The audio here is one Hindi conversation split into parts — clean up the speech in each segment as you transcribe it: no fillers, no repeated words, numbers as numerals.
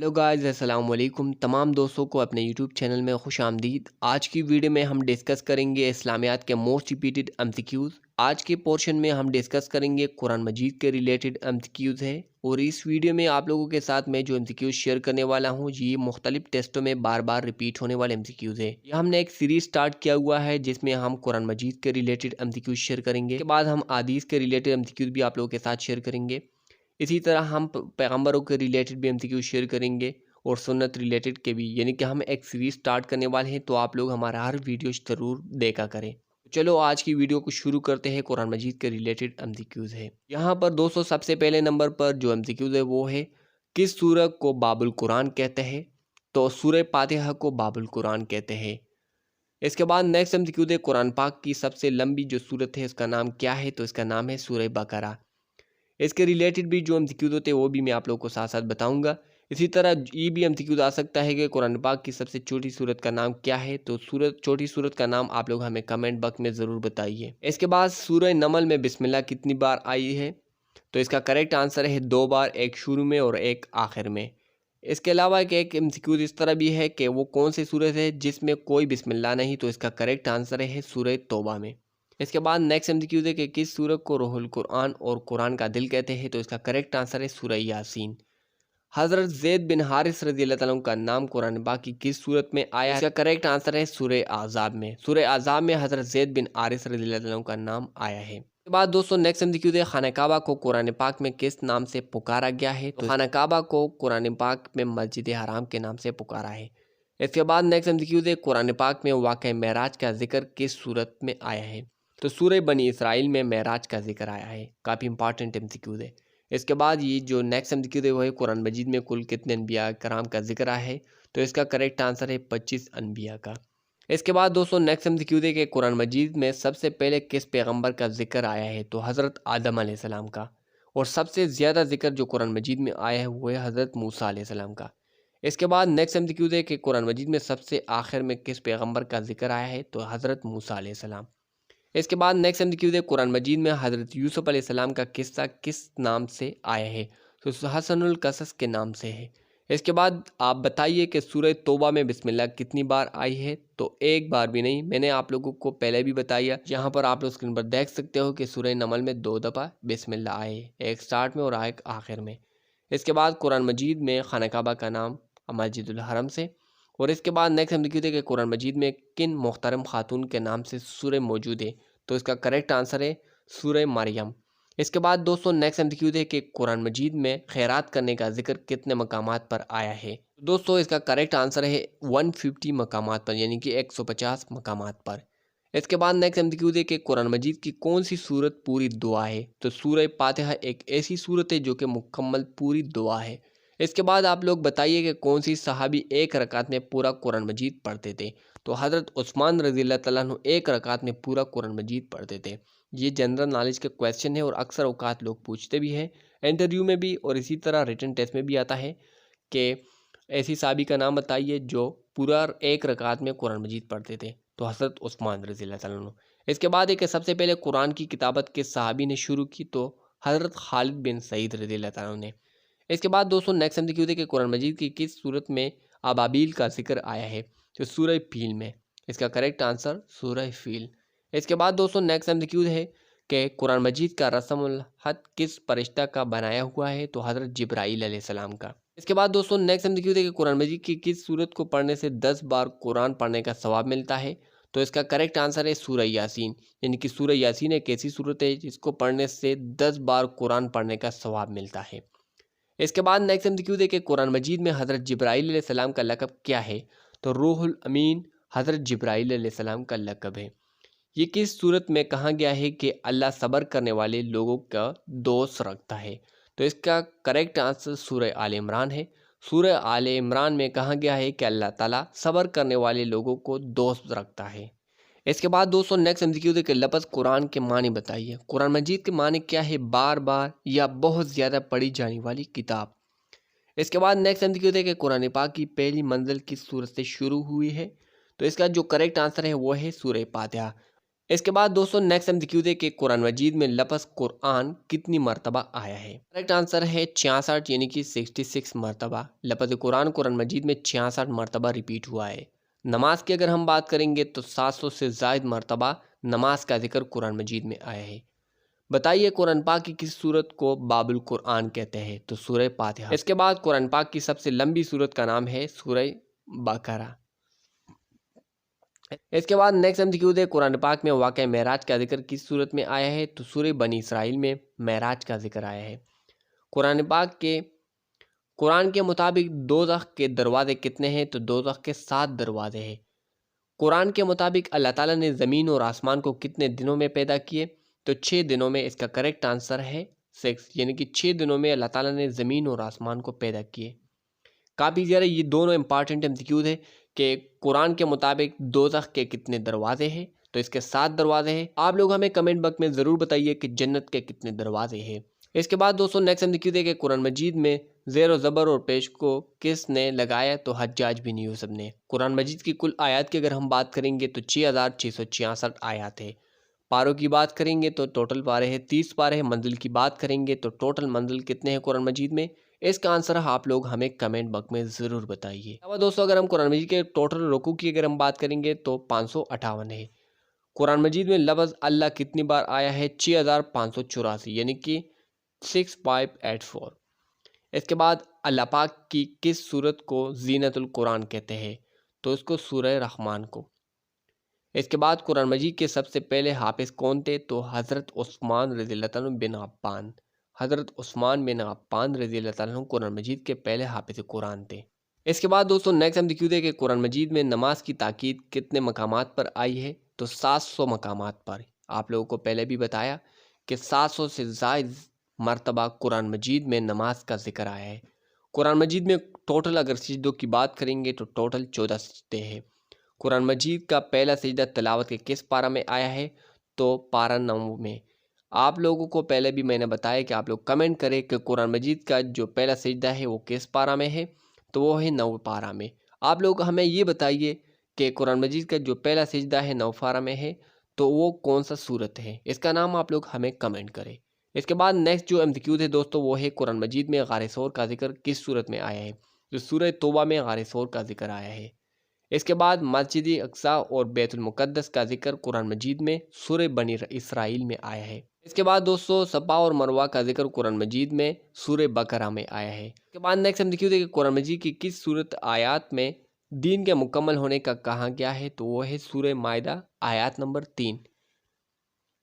हेलो गाइस, अस्सलाम वालेकुम। तमाम दोस्तों को अपने यूट्यूब चैनल में खुश आमदीद। आज की वीडियो में हम डिस्कस करेंगे इस्लामियात के मोस्ट रिपीटेड एमसीक्यूज़। आज के पोर्शन में हम डिस्कस करेंगे कुरान मजीद के रिलेटेड एमसीक्यूज़ है। और इस वीडियो में आप लोगों के साथ मैं जो एमसीक्यूज़ शेयर करने वाला हूँ ये मुख्तलिफ टेस्टों में बार बार रिपीट होने वाले एमसीक्यूज़ है। ये हमने एक सीरीज स्टार्ट किया हुआ है जिसमें हम कुरान मजीद के रिलेटेड एमसीक्यूज़ शेयर करेंगे। इसके बाद हम हदीस के रिलेटेड एमसीक्यूज़ भी आप लोगों के साथ शेयर करेंगे। इसी तरह हम पैगम्बरों के रिलेटेड भी एमसीक्यू शेयर करेंगे और सुन्नत रिलेटेड के भी, यानी कि हम एक सीरीज स्टार्ट करने वाले हैं। तो आप लोग हमारा हर वीडियो ज़रूर देखा करें। चलो आज की वीडियो को शुरू करते हैं। कुरान मजीद के रिलेटेड एमसीक्यूज़ है यहाँ पर दोस्तों। सबसे पहले नंबर पर जो एमसीक्यूज़ है वो है, किस सूरत को बाबुल कुरान कहते हैं? तो सूरह फातिहा को बाबुल कुरान कहते हैं। इसके बाद नेक्स्ट एमसीक्यूज़ है, कुरान पाक की सबसे लंबी जो सूरत है उसका नाम क्या है? तो इसका नाम है सूरह बकरा। इसके रिलेटेड भी जो एमसीक्यूज़ होते हैं वो भी मैं आप लोगों को साथ साथ बताऊंगा। इसी तरह ये भी एमसीक्यूज़ आ सकता है कि कुरान पाक की सबसे छोटी सूरत का नाम क्या है? तो छोटी सूरत का नाम आप लोग हमें कमेंट बॉक्स में ज़रूर बताइए। इसके बाद सूरह नमल में बिस्मिल्लाह कितनी बार आई है? तो इसका करेक्ट आंसर है 2 बार, एक शुरू में और एक आखिर में। इसके अलावा एक एमसीक्यूज़ इस तरह भी है कि वो कौन सी सूरत है जिसमें कोई बिस्मिल्लाह नहीं? तो इसका करेक्ट आंसर है सूरह तौबा में। इसके बाद नेक्स्ट एमसीक्यूज़ है कि किस सूरत को रूहुल कुरान और कुरान का दिल कहते हैं? तो इसका करेक्ट आंसर है सूरह यासीन। हज़रत ज़ैद बिन हारिस रज़ी अल्लाह तआला अन्हु का नाम कुरान पाक की किस सूरत में आया? इसका करेक्ट आंसर है सूरह अहज़ाब में। सूरह अहज़ाब में हज़रत ज़ैद बिन हारिस रज़ी अल्लाह तआला अन्हु का नाम आया है। इसके बाद दोस्तों नेक्स्ट एमसीक्यूज़ है, खाना काबा को कुरान पाक में किस नाम से पुकारा गया है? तो खाना काबा को कुरान पाक में मस्जिद हराम के नाम से पुकारा है। इसके बाद नेक्स्ट एमसीक्यूज़ है, कुरान पाक में वाक़या मेराज का जिक्र किस सूरत में आया है? तो सूरह बनी इसराइल में मेराज का जिक्र आया है। काफ़ी इंपॉर्टेंट एमसीक्यूज़ है। इसके बाद ये जो नेक्स्ट एमसीक्यूज़ है वो है, कुरान मजीद में कुल कितने अनबिया कराम का जिक्र आया है? तो इसका करेक्ट आंसर है 25 अनबिया का। इसके बाद दोस्तों नेक्स्ट एमसीक्यूज़ है कि कुरान मजीद में सबसे पहले किस पैगंबर का जिक्र आया है? तो हज़रत आदम अलैहिस्सलाम का। और सबसे ज़्यादा जिक्र जो कुरान मजीद में आया है वो है हज़रत मूसा अलैहिस्सलाम का। इसके बाद नेक्स्ट एमसीक्यूज़ है कि कुरान मजीद में सबसे आखिर में किस पैगंबर का जिक्र आया है? तो हज़रत मूसा अलैहिस्सलाम। इसके बाद नेक्स्ट एमसीक्यूज़ है, कुरान मजीद में हज़रत यूसुफ अलैहिस्सलाम का किस्सा किस नाम से आया है? तो हसनुल कसस के नाम से है। इसके बाद आप बताइए कि सूरह तौबा में बिस्मिल्लाह कितनी बार आई है? तो एक बार भी नहीं। मैंने आप लोगों को पहले भी बताया। यहाँ पर आप लोग स्क्रीन पर देख सकते हो कि सूरह नमल में 2 दफ़ा बिस्मिल्लाह आए है, एक स्टार्ट में और एक आखिर में। इसके बाद कुरान मजीद में खाना काबा का नाम मस्जिदुल हरम से। और इसके बाद नेक्स्ट हम देखते हैं कि कुरान मजीद में किन मोहतरम खातून के नाम से सूरह मौजूद है? तो इसका करेक्ट आंसर है सूरह मरियम। इसके बाद दोस्तों नेक्स्ट एमसीक्यू है कि कुरान मजीद में खैरात करने का जिक्र कितने मकामात पर आया है? दोस्तों इसका करेक्ट आंसर है 150 मकामात पर, यानी कि 150 मकामात पर। इसके बाद नेक्स्ट एमसीक्यू है कि कुरान मजीद की कौन सी सूरत पूरी दुआ है? तो सूरह फातिहा एक ऐसी सूरत है जो कि मुकम्मल पूरी दुआ है। इसके बाद आप लोग बताइए कि कौन सी सहाबी एक रकात में पूरा कुरान मजीद पढ़ते थे? तो हज़रत उस्मान रज़ी अल्लाह तआला अन्हु एक रकात में पूरा कुरान मजीद पढ़ते थे। ये जनरल नॉलेज के क्वेश्चन है और अक्सर औकात लोग पूछते भी हैं इंटरव्यू में भी, और इसी तरह रिटन टेस्ट में भी आता है कि ऐसी सहाबी का नाम बताइए जो पूरा एक रकात में कुरान मजीद पढ़ते थे। तो हज़रत उस्मान रज़ी अल्लाह तआला अन्हु। इसके बाद एक सबसे पहले कुरान की किताबत किस सहाबी ने शुरू की? तो हज़रत खालिद बिन सईद रज़ी अल्लाह तआला अन्हु ने। इसके बाद दोस्तों नेक्स्ट एमसीक्यू है कि कुरान मजीद की किस सूरत में अबाबील का जिक्र आया है? तो सूरह फील में। इसका करेक्ट आंसर सूरह फील। इसके बाद दोस्तों नेक्स्ट एमसीक्यू है कि कुरान मजीद का रस्मुल हद किस फरिश्ता का बनाया हुआ है? तो हज़रत जिब्राईल अलैहिस्सलाम का। इसके बाद दोस्तों नेक्स्ट एमसीक्यू है कि कुरान मजीद की किस सूरत को पढ़ने से 10 बार कुरान पढ़ने का सवाब मिलता है? तो इसका करेक्ट आंसर है सूरह यासीन। यानी कि सूरह यासीन एक ऐसी सूरत है जिसको पढ़ने से 10 बार कुरान पढ़ने का सवाब मिलता है। इसके बाद नेक्स्ट एमसीक्यू है कि कुरान मजीद में हज़रत जिब्राईल अलैहिस्सलाम का लक़ब क्या है? तो रूहुल अमीन हज़रत जिब्राईल अलैहिस्सलाम का लक़ब है। ये किस सूरत में कहा गया है कि अल्लाह सब्र करने वाले लोगों का दोस्त रखता है? तो इसका करेक्ट आंसर सूरह आल इमरान है। सूरह आल इमरान में कहा गया है कि अल्लाह ताला सब्र करने वाले लोगों को दोस्त रखता है। इसके बाद दोस्तों नेक्स्ट एमसीक्यू है कि लफ्ज़ कुरान के मानी बताइए। कुरान मजीद के मानी क्या है? बार बार या बहुत ज़्यादा पढ़ी जाने वाली किताब। इसके बाद नेक्स्ट एमसीक्यू है कि कुरान पाक की पहली मंजिल किस सूरत से शुरू हुई है? तो इसका जो करेक्ट आंसर है वो है सूरह फातिहा। इसके बाद दोस्तों नेक्स्ट एमसीक्यू है कि कुरान मजीद में लफ्ज़ कुरान कितनी मरतबा आया है। करेक्ट आंसर है 66 यानी कि 66 मरतबा। लफ्ज़ कुरान कुरान मजीद में 66 मरतबा रिपीट हुआ है। नमाज की अगर हम बात करेंगे तो 700 से ज़ायद मरतबा नमाज का जिक्र कुरान मजीद में आया है। बताइए कुरान पाक की किस सूरत को बाबुल कुरान कहते हैं, तो सूरह फातिहा। इसके बाद कुरान पाक की सबसे लंबी सूरत का नाम है सूरह बकरा। इसके बाद नेक्स्ट एमसीक्यू है कुरान पाक में वाक़या मेराज का जिक्र किस सूरत में आया है, तो सूरह बनी इसराइल में मेराज का जिक्र आया है। कुरान के मुताबिक दोज़ख के दरवाजे कितने हैं, तो दोज़ख के 7 दरवाजे हैं। कुरान के मुताबिक अल्लाह ताला ने ज़मीन और आसमान को कितने दिनों में पैदा किए, तो 6 दिनों में। इसका करेक्ट आंसर है 6, यानी कि 6 दिनों में अल्लाह ताला ने ज़मीन और आसमान को पैदा किए। काफ़ी ज़्यादा ये दोनों इंपॉर्टेंट एमसीक्यूज़ है कि कुरान के मुताबिक दोज़ख के कितने दरवाजे हैं, तो इसके 7 दरवाजे हैं। आप लोग हमें कमेंट बॉक्स में ज़रूर बताइए कि जन्नत के कितने दरवाजे हैं। इसके बाद दोस्तों नेक्स्ट एमसीक्यू है कि कुरान मजीद में ज़ेर व ज़बर और पेश को किसने लगाया, तो हज्जाज बिन यूसुफ ने। कुरान मजीद की कुल आयत की अगर हम बात करेंगे तो 6666 आयत है। पारों की बात करेंगे तो टोटल पारे है 30 पारे है। मंजिल की बात करेंगे तो टोटल मंजिल कितने हैं कुरान मजीद में, इसका आंसर आप लोग हमें कमेंट बॉक्स में ज़रूर बताइए। अब दोस्तों अगर हम कुरान मजीद के टोटल रुकू की अगर हम बात करेंगे तो 558 है। कुरान मजीद में लफ्ज़ अल्लाह कितनी बार आया है, 6584, यानी कि 6584। इसके बाद अल्लाह पाक की किस सूरत को ज़ीनतुल कुरान कहते हैं, तो इसको सूरह रहमान को। इसके बाद कुरान मजीद के सबसे पहले हाफिज़ कौन थे, तो हज़रत उस्मान रज़ियल्लाहु अन्हु बिन अफ़्फ़ान। हज़रत उस्मान बिन अफ़्फ़ान रज़ियल्लाहु अन्हु कुरान मजीद के पहले हाफिज़ कुरान थे। इसके बाद दोस्तों नेक्स्ट हम देखते हैं कि कुरान मजीद में नमाज की ताकीद कितने मकामात पर आई है, तो 700 मकामात पर। आप लोगों को पहले भी बताया कि 700 से ज़ायद मरतबा कुरान मजीद में नमाज का जिक्र आया है। कुरान मजीद में टोटल अगर सजदों की बात करेंगे तो टोटल 14 सजदे हैं। कुरान मजीद का पहला सजदा तिलावत के किस पारा में आया है, तो पारा 9 में। आप लोगों को पहले भी मैंने बताया कि आप लोग कमेंट करें कि कुरान मजीद का जो पहला सजदा है वो किस पारा में है, तो वो है 9 पारा में। आप लोग हमें ये बताइए कि कुरान मजीद का जो पहला सजदा है 9 पारा में है, तो वो कौन सा सूरत है, इसका नाम आप लोग हमें कमेंट करें। इसके बाद नेक्स्ट जो एमसीक्यू है दोस्तों वो है कुरान मजीद में गार सौर का जिक्र किस सूरत में आया है, जो सूरह तौबा में गार सौर का जिक्र आया है। इसके बाद मस्जिद अक्सा और बैतुल मुक़द्दस का जिक्र कुरान मजीद में सूरह बनी इसराइल में आया है। इसके बाद दोस्तों सफ़ा और मरवा का जिक्र कुरान मजीद में सूरह बकरा में आया है। इसके बाद नेक्स्ट हम देखिए कि कुरान मजीद की किस सूरत आयत में दीन के मुकम्मल होने का कहा गया है, तो वो है सूरह माइदा आयत नंबर 3।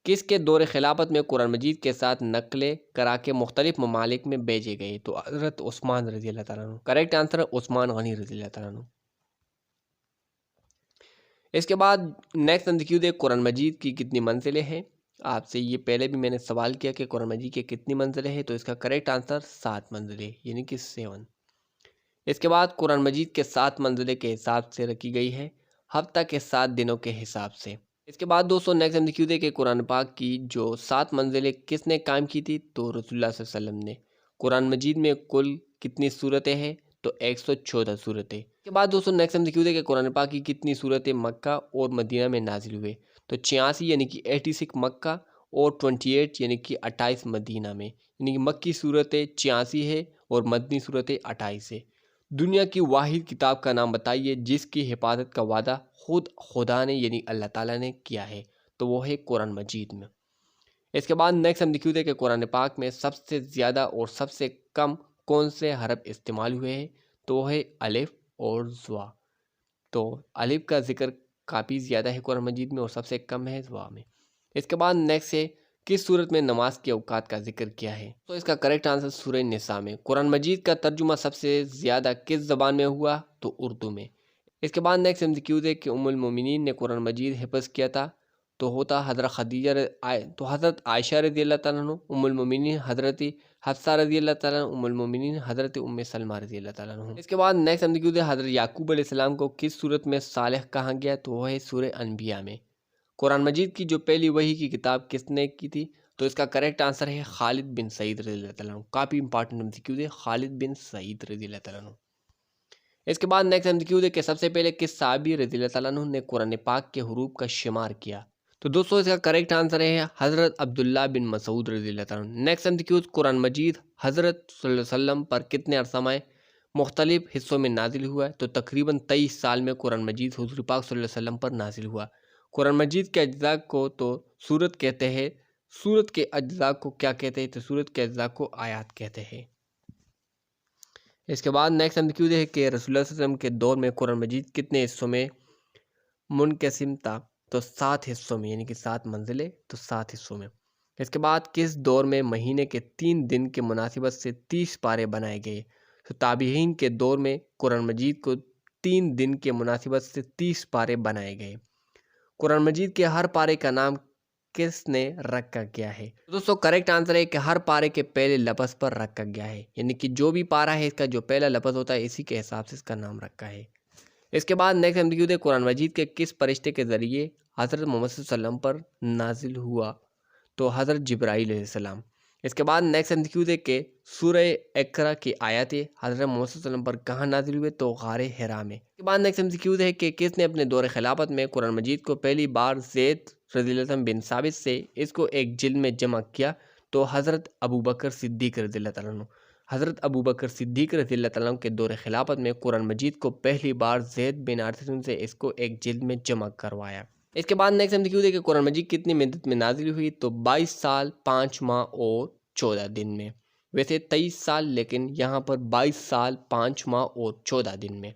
किसके दौर खिलाफत में कुरान मजीद के साथ नकलें करा के मुख्तलिफ ममालिक में भेजे गए, तो हज़रत उस्मान रज़ी अल्लाह तआला अन्हु। करेक्ट आंसर है उस्मान गनी रज़ी अल्लाह तआला अन्हु। इसके बाद नेक्स्ट हम देखिए कुरान मजीद की कितनी मंजिलें हैं। आपसे ये पहले भी मैंने सवाल किया कि कुरान मजीद की कितनी मंजिलें हैं, तो इसका करेक्ट आंसर 7 मंजिलें यानी कि 7। इसके बाद कुरान मजीद के 7 मंजिलें के हिसाब से रखी गई है, हफ्ता के 7 दिनों के हिसाब से। इसके बाद दोस्तों नेक्स्ट हम देखिए कि कुरान पाक की जो 7 मंजिलें किसने कायम की थी, तो रसूलुल्लाह सल्लल्लाहु अलैहि वसल्लम ने। कुरान मजीद में कुल कितनी सूरतें हैं, तो 114 सूरतें। इसके बाद दोस्तों नेक्स्ट हम देखिए कि कुरान पाक की कितनी सूरतें मक्का और मदीना में नाजिल हुए, तो 86 यानी कि 86 मक्का और 28 यानी कि 28 मदीना में। यानी कि मक्की सूरतें 86 है और मदनी सूरतें 28 है। दुनिया की वाहिद किताब का नाम बताइए जिसकी हिफाजत का वादा खुद खुदा ने यानी अल्लाह ताला ने किया है, तो वो है कुरान मजीद में। इसके बाद नेक्स्ट हम देखिए कि कुरान पाक में सबसे ज़्यादा और सबसे कम कौन से हरफ इस्तेमाल हुए हैं, तो वो है अलिफ और ज़्वा। तो अलिफ का जिक्र काफ़ी ज़्यादा है कुरान मजीद में और सबसे कम है ज़्वा में। इसके बाद नेक्स्ट है किस सूरत में नमाज के औकात का जिक्र किया है, तो इसका करेक्ट आंसर सूरह निसा में। कुरान मजीद का तर्जुमा सबसे ज़्यादा किस ज़बान में हुआ, तो उर्दू में। इसके बाद नेक्स्ट एमसीक्यू है कि उम्मुल मोमिनीन ने कुरान मजीद हिफ्ज़ किया था, तो होता हज़रत आयशा रज़ी अल्लाह तआला अन्हा, उम्मुल मोमिनीन हज़रत हफ्सा रज़ी अल्लाह तआला अन्हा, उम्मुल मोमिनीन हज़रत उम्मे सलमा रज़ी अल्लाह तआला अन्हा। इसके बाद नेक्स्ट एमसीक्यू है हज़रत याकूब अलैहिस्सलाम को किस सूरत में सालेह कहा गया, तो वह है सूरह अनबिया में। कुरान मजीद की जो पहली वही की किताब किसने की थी, तो इसका करेक्ट आंसर है खालिद बिन सईद रज़ी अल्लाह तआला अन्हु। काफ़ी इंपॉर्टेंट एमसीक्यू है खालिद बिन सईद रज़ी अल्लाह तआला अन्हु। इसके बाद नेक्स्ट एमसीक्यू है कि सबसे पहले किस साहबी रज़ी अल्लाह तआला अन्हु ने कुरान पाक के हरूफ का शुमार किया, तो दोस्तों इसका करेक्ट आंसर है हज़रत अब्दुल्ला बिन मसूद रज़ियल्लाहु ताला अन्हु। नेक्स्ट एमसीक्यू, कुरान मजीद हज़रत सल्लल्लाहु अलैहि वसल्लम पर कितने अरसा में मुख्तलिफ हिस्सों में नाजिल हुआ है? तो तकरीबन 23 साल में कुरान मजीद हुज़ूर पाक सल्लल्लाहु अलैहि वसल्लम पर नाजिल हुआ। कुरान मजीद के अज्जा को तो सूरत कहते हैं, सूरत के अज्जा को क्या कहते हैं? तो सूरत के अज्जा को आयात कहते हैं। इसके बाद नेक्स्ट एमसीक्यू है कि रसूलुल्लाह सल्लल्लाहु अलैहि वसल्लम के दौर में कुरान मजीद कितने हिस्सों में मुनक़सिम था? तो 7 हिस्सों में, यानी कि 7 मंजिलें, तो 7 हिस्सों में। इसके बाद किस दौर में महीने के 3 दिन के मुनासिबत से 30 पारे बनाए गए? तो ताबीईन के दौर में कुरान मजीद को 3 दिन के मुनासिबत से 30 पारे बनाए गए। कुरान मजीद के हर पारे का नाम किसने रखा गया है? तो दोस्तों करेक्ट आंसर है कि हर पारे के पहले लफ्ज़ पर रखा गया है, यानी कि जो भी पारा है इसका जो पहला लफ्ज़ होता है इसी के हिसाब से इसका नाम रखा है। इसके बाद नेक्स्ट एमसीक्यू है कुरान मजीद के किस फरिश्ते के ज़रिए हज़रत मोहम्मद सल्लल्लाहु अलैहि वसल्लम पर नाजिल हुआ? तो हज़रत जिब्राईल अलैहिस्सलाम। इसके बाद नेक्स्ट एमसीक्यू है कि सूरह इक़रा की आयतें हज़रत मोहम्मद सल्लल्लाहु अलैहि वसल्लम पर कहाँ नाजिल हुए? तो गारे हिरा में। इसके बाद नेक्स्ट एमसीक्यू है कि किसने अपने दौर खिलाफत में कुरान मजीद को पहली बार ज़ैद रज़ियल्लाहु अन्हु बिन साबित से इसको एक जिल्द में जमा किया? तो हज़रत अबू बकर सिद्दीक़ रज़ियल्लाहु ताला अन्हु। हज़रत अबू बकर सिद्दीक़ रज़ियल्लाहु ताला अन्हु के दौर खिलाफत में कुरान मजीद को पहली बार ज़ैद बिन अरक़म से इसको एक जिल्द में जमा करवाया। इसके बाद नेक्स्ट एमसीक्यू है कि कुरान मजीद कितनी मुद्दत में नाजिल हुई? तो 22 साल 5 माह और 14 दिन में। वैसे 23 साल, लेकिन यहाँ पर 22 साल 5 माह और 14 दिन में।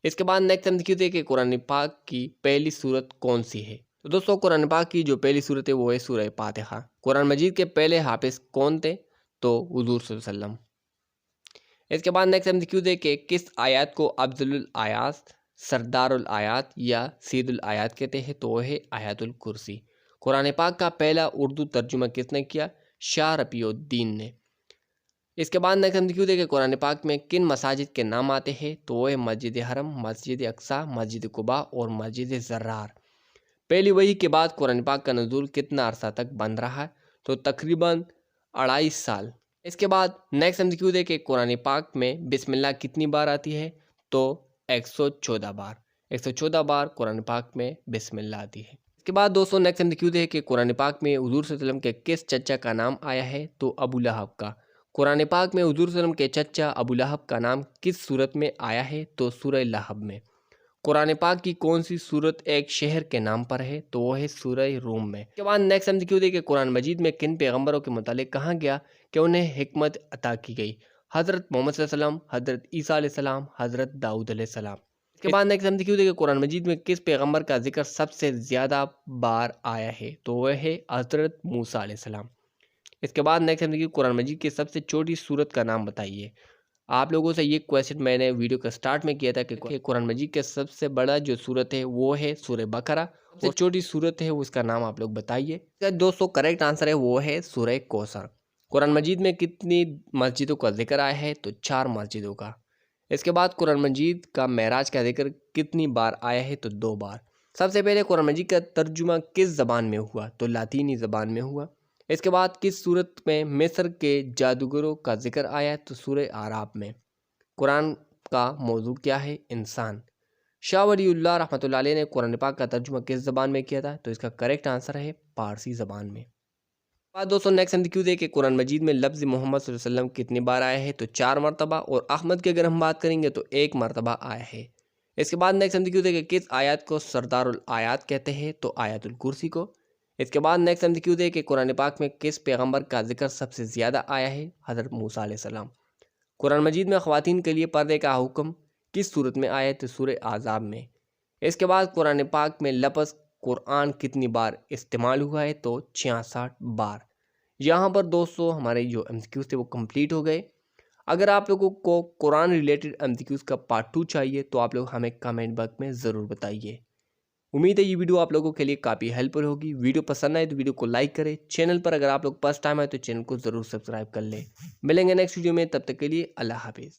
इसके बाद नेक्स्ट एमसीक्यू है कि कुरान पाक की पहली सूरत कौन सी है? तो दोस्तों कुरान पाक की जो पहली सूरत है वो है सूरह फातिहा। कुरान मजीद के पहले हाफिज कौन थे? तो हुज़ूर सल्लल्लाहु अलैहि वसल्लम। इसके बाद नेक्स्ट एमसीक्यू है कि किस आयत को अफज़लुल आयात, सरदारुल आयात या सैयदुल आयात कहते हैं? तो वह है आयतुल कुर्सी। कुरान पाक का पहला उर्दू तर्जुमा किसने किया? शाह रफ़ीउद्दीन ने। इसके बाद नेक्स्ट एमसीक्यू है कि कुरान पाक में किन मसाजिद के नाम आते हैं? तो वह है मस्जिद हरम, मस्जिद अक्सा, मस्जिद कुबा और मस्जिद ज़र्रार। पहली वही के बाद कुरान पाक का नुज़ूल कितना अरसा तक बंद रहा है? तो तकरीबन 2.5 साल। इसके बाद नेक्स्ट एमसीक्यू है कि कुरान पाक में बिस्मिल्लाह कितनी बार आती है? तो 114 बार। 114 बार कुरान पाक में बिस्मिल्लाह आती है। इसके बाद दोस्तों नेक्स्ट एमसीक्यू है कि कुरान पाक में हुज़ूर सल्लल्लाहु अलैहि वसल्लम के किस चचा का नाम आया है? तो अबू लहब का। कुरान पाक में हुज़ूर सल्लल्लाहु अलैहि वसल्लम के चचा अबू लहब का नाम किस सूरत में आया है? तो सूरह लहब में। कुरान पाक की कौन सी सूरत एक शहर के नाम पर है? तो वो है सूरह रूम में। इसके बाद नेक्स्ट एमसीक्यू है कि कुरान मजीद में किन पैगंबरों के मुतालिक कहा गया कि उन्हें हिकमत अता की गई? हज़रत मोहम्मद सल्लल्लाहु अलैहि वसल्लम, हज़रत ईसा अलैहिस्सलाम, हज़रत दाऊद अलैहिस्सलाम। इसके बाद नेक्स्ट एमसीक्यू है कि कुरान मजीद में किस पैगंबर का जिक्र सबसे ज़्यादा बार आया है? तो वह है हज़रत मूसा अलैहिस्सलाम। इसके बाद नेक्स्ट एमसीक्यू कुरान मजीद की सबसे छोटी सूरत का नाम बताइए। आप लोगों से ये क्वेश्चन मैंने वीडियो के स्टार्ट में किया था कि कुरान मजीद के सबसे बड़ा जो सूरत है वो है सूरह बकरा, सबसे छोटी सूरत है वो उसका नाम आप लोग बताइए। इसका दोस्तों करेक्ट आंसर है वो है सूरह कौसर। कुरान मजीद में कितनी मस्जिदों का जिक्र आया है? तो 4 मस्जिदों का। इसके बाद कुरान मजीद का मेराज का जिक्र कितनी बार आया है? तो 2 बार। सबसे पहले कुरान मजीद का तर्जुमा किस ज़बान में हुआ? तो लातीनी ज़बान में हुआ। इसके बाद किस सूरत में मिस्र के जादूगरों का जिक्र आया? तो सूरह आराफ में। कुरान का मौजू क्या है? इंसान। शाह वलीउल्लाह रहमतुल्लाह अलैह ने कुरान पाक का तर्जुमा किस ज़बान में किया था? तो इसका करेक्ट आंसर है पारसी ज़बान में। बाद दोस्तों नेक्स्ट एमसीक्यू है कि कुरान मजीद में लफ्ज़ मोहम्मद सल्लल्लाहु अलैहि वसल्लम कितनी बार आया है? तो 4 मरतबा, और अहमद की अगर हम बात करेंगे तो 1 मरतबा आया है। इसके बाद नेक्स्ट एमसीक्यू है कि किस आयत को सरदारुल आयात कहते हैं? तो आयतुल कुर्सी को। इसके बाद नेक्स्ट एमसीक्यू है कि कुरान पाक में किस पैगंबर का जिक्र सबसे ज़्यादा आया है? हज़रत मूसा अलैहिस्सलाम। कुरान मजीद में ख़वातीन के लिए पर्दे का हुक्म किस सूरत में आया है? तो सूरह आज़ाब में। इसके बाद कुरान पाक में लफ्ज़ कुरान कितनी बार इस्तेमाल हुआ है? तो 66 बार। यहाँ पर दोस्तों हमारे जो एमसीक्यूज़ थे वो कंप्लीट हो गए। अगर आप लोगों को कुरान रिलेटेड एमसीक्यूज़ का पार्ट 2 चाहिए तो आप लोग हमें कमेंट बॉक्स में ज़रूर बताइए। उम्मीद है ये वीडियो आप लोगों के लिए काफ़ी हेल्पफुल होगी। वीडियो पसंद आए तो वीडियो को लाइक करें। चैनल पर अगर आप लोग फर्स्ट टाइम आए तो चैनल को ज़रूर सब्सक्राइब कर लें। मिलेंगे नेक्स्ट वीडियो में, तब तक के लिए अल्लाह हाफिज़।